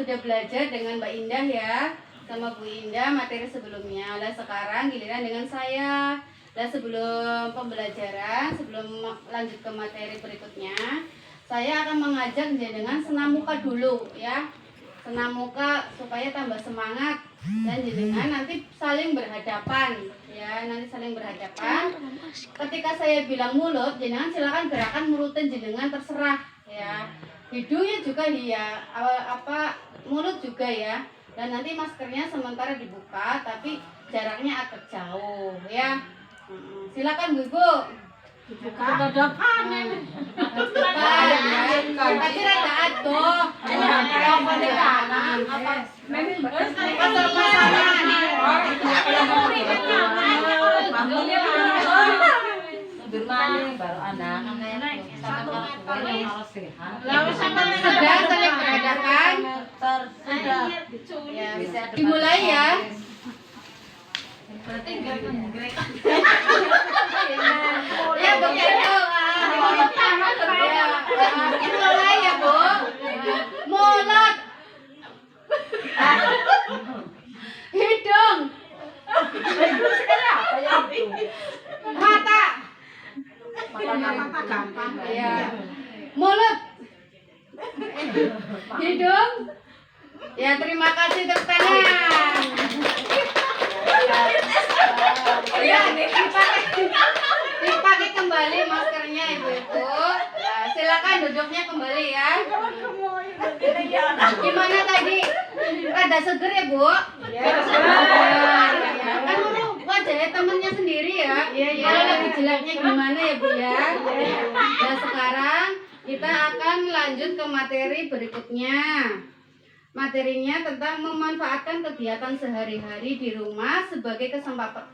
sudah belajar dengan Mbak Indah ya, sama Bu Indah materi sebelumnya. Lah sekarang giliran dengan saya. Lah sebelum pembelajaran, sebelum lanjut ke materi berikutnya, saya akan mengajak jenengan senam muka dulu ya. Senam muka supaya tambah semangat, dan jenengan nanti saling berhadapan ya, nanti saling berhadapan. Ketika saya bilang mulut, jenengan silakan gerakan mulutnya jenengan terserah ya. Hidungnya juga ya, mulut juga ya. Dan nanti maskernya sementara dibuka tapi jaraknya agak jauh ya. Silakan Bu Ibu. Buka dadakan ini. Tapi rada adoh. Baru anak Sudah saling berhadapan. Ya, dimulai ya. Ya begitu. Dimulai ya Bu. Mulut, hidung, mata, gampang. ya. Mulut, hidung. Ya terima kasih, tepuk tangan. Ya, dipakai kembali maskernya Ibu-ibu. Nah, silakan duduknya kembali ya. Gimana tadi? Rada seger ya Bu? Kan wajahnya temennya sendiri ya. Kalau lagi jeleknya gimana ya Bu ya? Nah sekarang kita akan lanjut ke materi berikutnya. Materinya tentang memanfaatkan kegiatan sehari-hari di rumah sebagai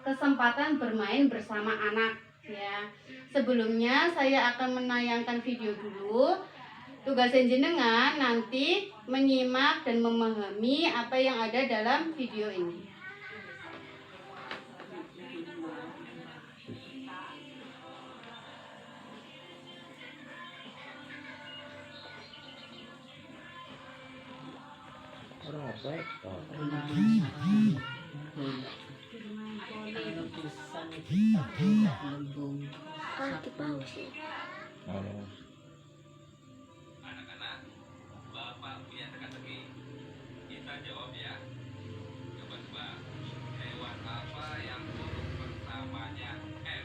kesempatan bermain bersama anak ya. Sebelumnya saya akan menayangkan video dulu. Tugas jenengan nanti menyimak dan memahami apa yang ada dalam video ini. Anak-anak, Bapak punya teka-teki. Kita jawab ya. Coba-coba. Hewan apa yang huruf pertamanya M?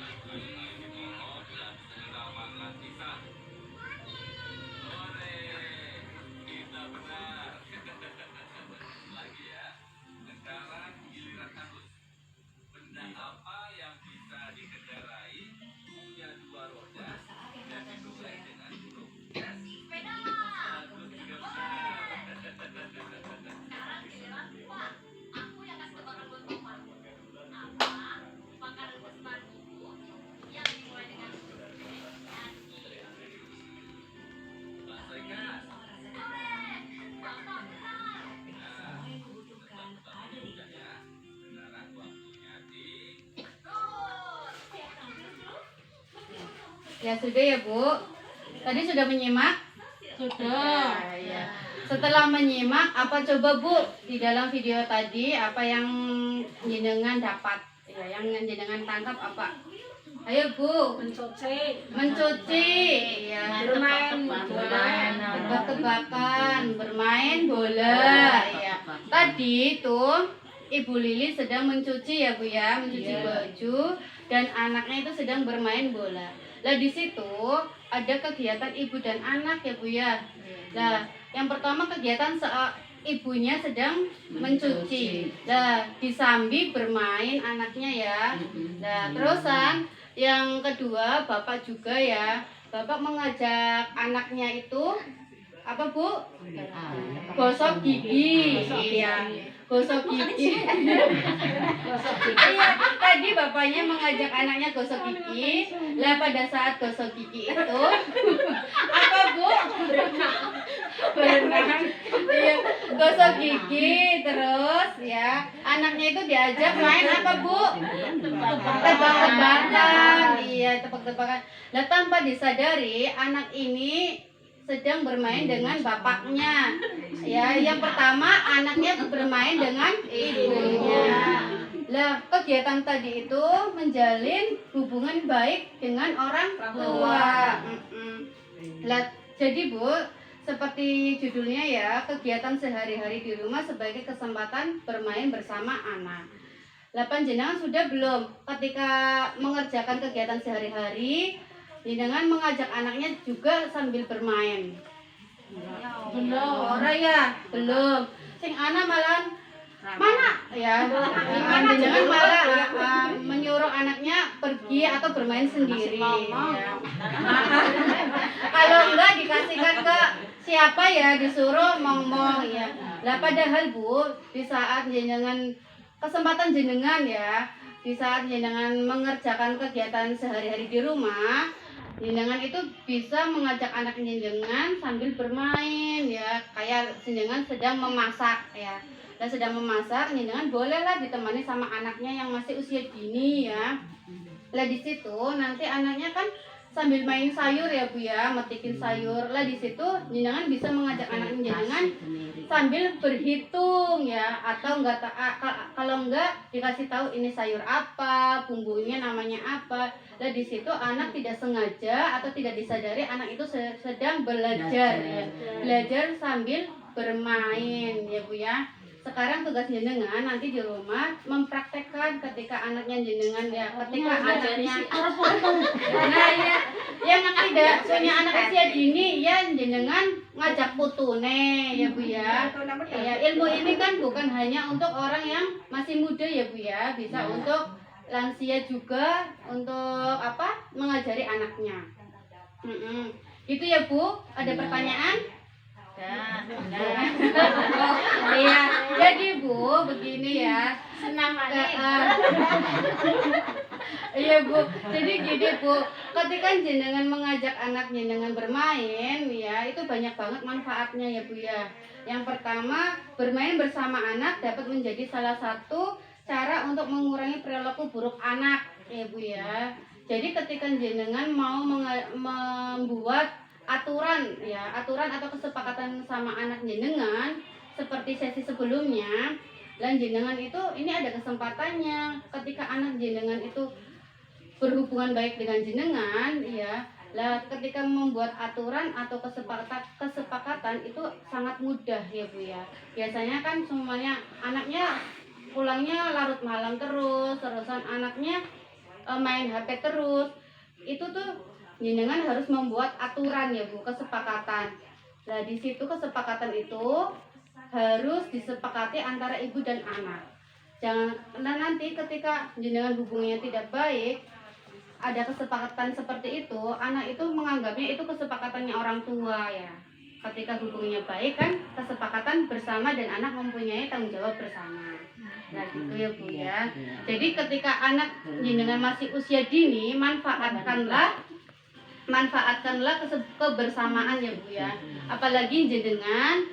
Ayo dimohon dan selamatkan kita. Sore. Kita benar. Lagi ya. Sekarang giliran kamus. Benda apa yang bisa dikendarai, punya dua roda, dan dimulai dengan huruf S? Bagus juga benar. Bahasa Inggris. Sekarang waktunya di Ya sudah ya Bu. Tadi sudah menyimak? Sudah. Ya. Setelah menyimak, apa coba Bu di dalam video tadi apa yang jenengan dapat? Ya, yang jenengan tangkap apa? Ayo Bu. Mencuci, ya. Bermain Tebak-tebakan, bermain bola, ya. Tadi tuh Ibu Lili sedang mencuci ya Bu ya, mencuci baju, dan anaknya itu sedang bermain bola. Lah di situ ada kegiatan ibu dan anak ya Bu ya. Nah, yang pertama kegiatan ibunya sedang mencuci. Nah, disambi bermain anaknya ya. Nah, terusan yang kedua bapak juga ya. Bapak mengajak anaknya itu apa Bu? Gosok gigi. Iya. Gosok gigi. Iya, tadi bapaknya mengajak anaknya gosok gigi. Lah pada saat gosok gigi itu apa Bu? Berenang. Iya, gosok gigi terus ya. Anaknya itu diajak main apa Bu? Tebak-tebakan. Iya, tebak-tebakan. Lah tanpa disadari anak ini sedang bermain dengan bapaknya. Ya, yang pertama anaknya bermain dengan ibunya. Lah, kegiatan tadi itu menjalin hubungan baik dengan orang tua. Lah, jadi Bu, seperti judulnya ya, kegiatan sehari-hari di rumah sebagai kesempatan bermain bersama anak. Lah, panjenengan sudah belum ketika mengerjakan kegiatan sehari-hari, panjenengan mengajak anaknya juga sambil bermain? Belum. Ora ya, belum. Sing anak malahan mana ya, jangan malah menyuruh anaknya pergi atau bermain sendiri ya. Kalau enggak dikasihkan ke siapa ya, disuruh mong ya. Lah padahal Bu, di saat jenengan kesempatan jenengan ya, di saat jenengan mengerjakan kegiatan sehari-hari di rumah, jenengan itu bisa mengajak anak jenengan sambil bermain ya, kayak jenengan sedang memasak ya. Dan sedang memasak, jenengan bolehlah ditemani sama anaknya yang masih usia dini ya. Lah di situ nanti anaknya kan sambil main sayur ya Bu ya, metikin sayur. Lah di situ jenengan bisa mengajak anak jenengan sambil berhitung ya, atau enggak kalau enggak dikasih tahu ini sayur apa, bumbunya namanya apa. Lah di situ anak tidak sengaja atau tidak disadari anak itu sedang belajar ya. Belajar sambil bermain ya Bu ya. Sekarang tugas jenengan nanti di rumah mempraktekkan ketika anaknya jenengan ya, ketika anaknya nah ya, yang tidak punya anak usia dini ya jenengan ngajak putune ya Bu ya. Ya, ilmu ini kan bukan hanya untuk orang yang masih muda ya Bu ya, bisa untuk lansia juga, untuk apa, mengajari anaknya. Gitu ya Bu, ada pertanyaan? Iya, jadi Bu, begini ya. Senang Iya Bu, jadi gini Bu, ketika jenengan mengajak anak jenengan bermain ya, itu banyak banget manfaatnya ya Bu ya. Yang pertama, bermain bersama anak dapat menjadi salah satu cara untuk mengurangi perilaku buruk anak ya Bu ya. Jadi ketika jenengan mau membuat aturan atau kesepakatan sama anak jenengan seperti sesi sebelumnya, dan jenengan itu ini ada kesempatannya ketika anak jenengan itu berhubungan baik dengan jenengan ya. Lah ketika membuat aturan atau kesepakatan itu sangat mudah ya Bu ya. Biasanya kan semuanya anaknya pulangnya larut malam terusan anaknya main HP terus. Itu tuh jenengan harus membuat aturan ya Bu, kesepakatan. Nah di situ kesepakatan itu harus disepakati antara ibu dan anak. Jangan nanti ketika jenengan hubungannya tidak baik, ada kesepakatan seperti itu, anak itu menganggapnya itu kesepakatannya orang tua ya. Ketika hubungannya baik kan kesepakatan bersama dan anak mempunyai tanggung jawab bersama. Nah gitu ya Bu ya. Jadi ketika anak jenengan masih usia dini, manfaatkanlah kebersamaan ya Bu ya. Apalagi jenengan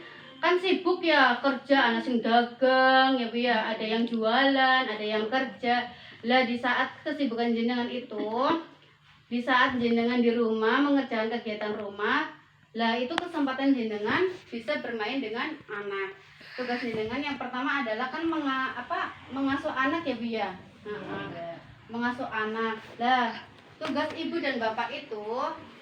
kan sibuk ya kerja, anak sing dagang ya Bu ya, ada yang jualan, ada yang kerja. Lah di saat kesibukan jenengan itu, di saat jenengan di rumah mengerjakan kegiatan rumah, lah itu kesempatan jenengan bisa bermain dengan anak. Tugas jenengan yang pertama adalah kan mengasuh anak ya Bu ya. Mengasuh anak. Lah tugas ibu dan bapak itu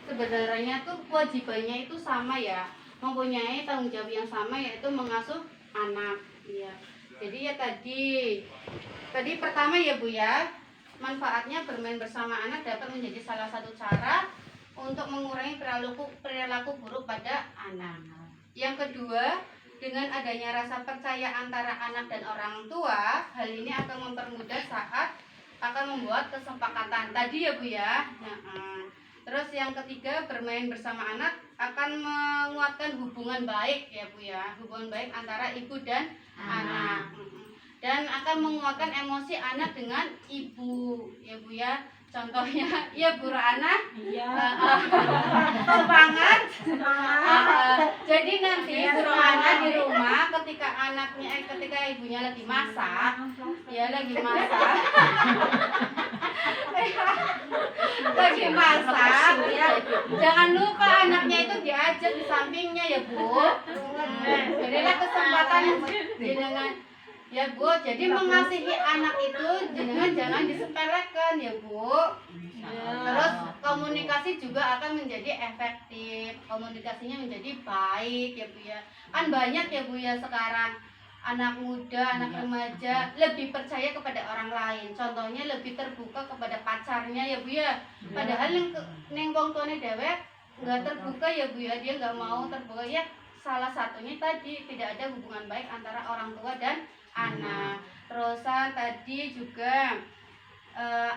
sebenarnya tuh kewajibannya itu sama ya, mempunyai tanggung jawab yang sama, yaitu mengasuh anak ya. Jadi ya tadi pertama ya Bu ya, manfaatnya bermain bersama anak dapat menjadi salah satu cara untuk mengurangi perilaku buruk pada anak. Yang kedua, dengan adanya rasa percaya antara anak dan orang tua, hal ini akan mempermudah saat akan membuat kesepakatan tadi ya Bu ya. Terus yang ketiga, bermain bersama anak akan menguatkan hubungan baik ya Bu ya, hubungan baik antara ibu dan anak, dan akan menguatkan emosi anak dengan ibu ya Bu ya. Contohnya ya Bu Rana, semangat. Jadi nanti Bu Rana di rumah ketika ibunya lagi masak lagi masak ya, jangan lupa anaknya itu diajak di sampingnya ya Bu. Jadilah kesempatan jenengan ya Bu, jadi mengasihi anak itu jenengan jangan disepelekan ya Bu. Terus komunikasi juga akan menjadi efektif, komunikasinya menjadi baik ya Bu ya. Kan banyak ya Bu ya sekarang anak muda, anak remaja lebih percaya kepada orang lain. Contohnya lebih terbuka kepada pacarnya ya Bu ya. Padahal yang wong tuane dewek nggak terbuka ya Bu ya, dia nggak mau terbuka ya. Salah satunya tadi tidak ada hubungan baik antara orang tua dan anak. Terusan tadi juga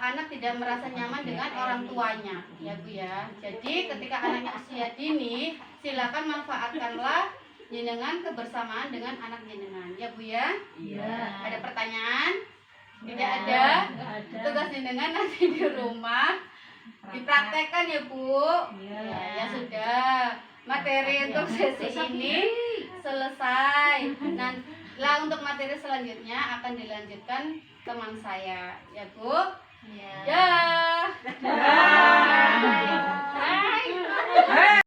anak tidak merasa nyaman dengan orang tuanya ya Bu ya. Jadi ketika anaknya usia dini, silakan manfaatkanlah jenengan kebersamaan dengan anak jenengan ya Bu ya. Iya. Ada pertanyaan? Tidak ada. Nggak ada. Tugas jenengan nanti di rumah dipraktekkan ya Bu. Ya sudah. Materi untuk sesi ini selesai. Nah, untuk materi selanjutnya akan dilanjutkan teman saya ya Bu.